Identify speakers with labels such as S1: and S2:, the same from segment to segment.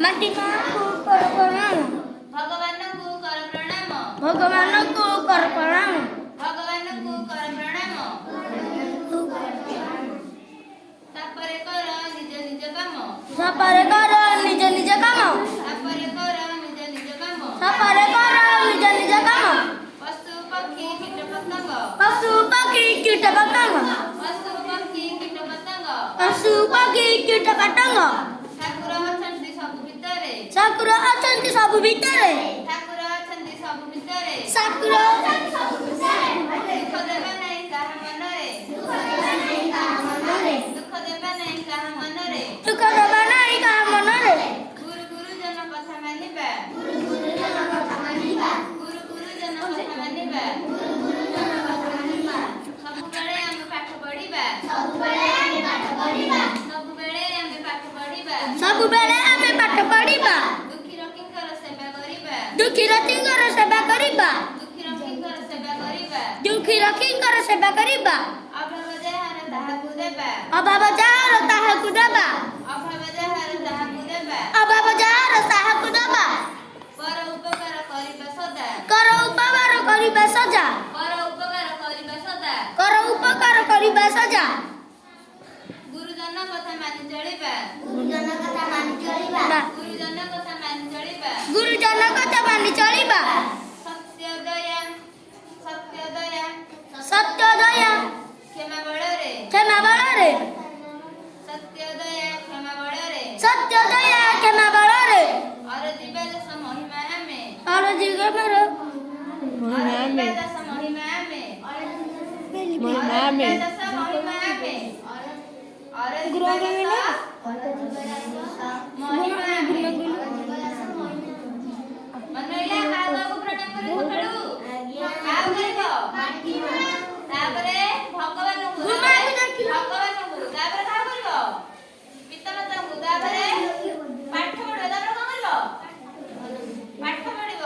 S1: ମାଟି ମାକୁ କର ପ୍ରଣାମ
S2: ଭଗବାନଙ୍କୁ କର ପ୍ରଣାମ
S1: ଭଗବାନଙ୍କୁ କର ପ୍ରଣାମ
S2: ଭଗବାନଙ୍କୁ କର ପ୍ରଣାମ ତାପରେ କର ନିଜ ନିଜ କାମ
S1: ତାପରେ କର ନିଜ ନିଜ କାମ
S2: ତାପରେ କର ନିଜ ନିଜ କାମ
S1: ତାପରେ କର ନିଜ ନିଜ କାମ
S2: ପଶୁ ପକ୍ଷୀ କୀଟ ପତଙ୍ଗ
S1: ପଶୁ ପକ୍ଷୀ କୀଟ ପତଙ୍ଗ
S2: ପଶୁ ପକ୍ଷୀ କୀଟ ପତଙ୍ଗ
S1: ପଶୁ ପକ୍ଷୀ କୀଟ ପତଙ୍ଗ
S2: ଠାକୁର ଅଛନ୍ତି ସବୁ ଭିତରେ
S1: ଠାକୁର ଅଛନ୍ତି ସବୁ ଭିତରେ
S2: ଠାକୁର ଅଛନ୍ତି ସବୁ ଭିତରେ
S1: ଠାକୁର ଅଛନ୍ତି ସବୁ ଭିତରେ
S2: ଦୁଃଖ ଦେବା ନାହିଁ କାହା ମନରେ
S1: ଦୁଃଖ ଦେବା ନାହିଁ କାହା ମନରେ
S2: ଦୁଃଖ ଦେବା ନାହିଁ କାହା ମନରେ
S1: ଦୁଃଖ ଦେବା ନାହିଁ କାହା ମନରେ
S2: ଗୁରୁ ଗୁରୁଜନ କଥା ମାନିବା
S1: ଗୁରୁ ଗୁରୁଜନ କଥା ମାନିବା
S2: ଗୁରୁ ଗୁରୁଜନ କଥା ମାନିବା
S1: ଗୁରୁଜନ କଥା ମାନିବା
S2: ସବୁବେଳେ ଆମେ ପାଠ ପଢିବା
S1: ସବୁବେଳେ ଆମେ ପାଠ ପଢିବା
S2: ସବୁବେଳେ ଆମେ ପାଠ ପଢିବା
S1: ସବୁବେଳେ ଆମେ ପାଠ ପଢିବା
S2: ଦୁଃଖୀ ରକ୍ଷୀଙ୍କର ସେବା କରିବା
S1: ଦୁଃଖୀ ରକ୍ଷୀଙ୍କର ସେବା କରିବା
S2: ଦୁଃଖୀ ରକ୍ଷୀଙ୍କର ସେବା କରିବା
S1: ଦୁଃଖୀ ରକ୍ଷୀଙ୍କର ସେବା କରିବା
S2: ଅଭାବ ଯାହାର ତାହାକୁ ଦେବା
S1: ଅଭାବ ଯାହାର ତାହାକୁ ଦେବା
S2: ଅଭାବ ଯାହାର ତାହାକୁ ଦେବା
S1: ଅଭାବ ଯାହାର ତାହାକୁ ଦେବା
S2: ପର ଉପକାର କରିବା ସଦା
S1: କର ଉପକାର କରିବା ସଜା
S2: ପର ଉପକାର କରିବା ସଦା
S1: କର ଉପକାର କରିବା ସଜା
S2: ଗୁରୁଜନ କଥା ମାନି ଚଳିବା
S1: ଗୁରୁଜନ କଥା ମାନି ଚଳିବା
S2: ଗୁରୁଜନ କଥା ମାନି ଚଳିବା
S1: ଗୁରୁଜନ କଥା ମାନି ଚଳିବା
S2: ସତ୍ୟ ଦୟା ସତ୍ୟ ଦୟା
S1: ସତ୍ୟ ଦୟା
S2: କ୍ଷମା ବଳରେ
S1: କ୍ଷମା ବଳରେ
S2: ସତ୍ୟ ଦୟା କ୍ଷମା ବଳରେ
S1: ସତ୍ୟ ଦୟା କ୍ଷମା ବଳରେ
S2: ଅରଜିବା ଦଶ ମହିମା ଆମେ
S1: ଅରଜି ଗମର
S2: ଅରଜିବା ଦଶ ମହିମା ଆମେ ଅରଜିବା ଦଶ ମହିମା ଆମେ ଅରଜିବା ଦଶ ମହିମା ଆମେ ମନଇଲା କାହାକୁ ପ୍ରଣାମ କରିବୁ ସକାଳୁ କାହାକୁ କରିବ ତାପରେ ଭଗବାନଙ୍କୁ ଭଗବାନଙ୍କୁ ତାପରେ କାହା କରିବ ପିତାମାତାଙ୍କୁ ତାପରେ ପାଠ ପଢିବ ତାପରେ କଣ କରିବ ପାଠ ପଢିବ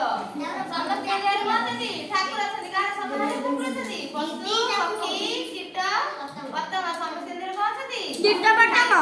S2: ସମସ୍ତେ ଏରିଆରେ କଣ ଅଛନ୍ତି ଠାକୁର ଅଛନ୍ତି କାହାର ସମାଜରେ ଠାକୁର ଅଛନ୍ତି ପଶୁ ପକ୍ଷୀ କୀଟ ପତଙ୍ଗ ସମସ୍ତେ ଏରିଆରେ କଣ ଅଛନ୍ତି
S1: କୀଟ ପତଙ୍ଗ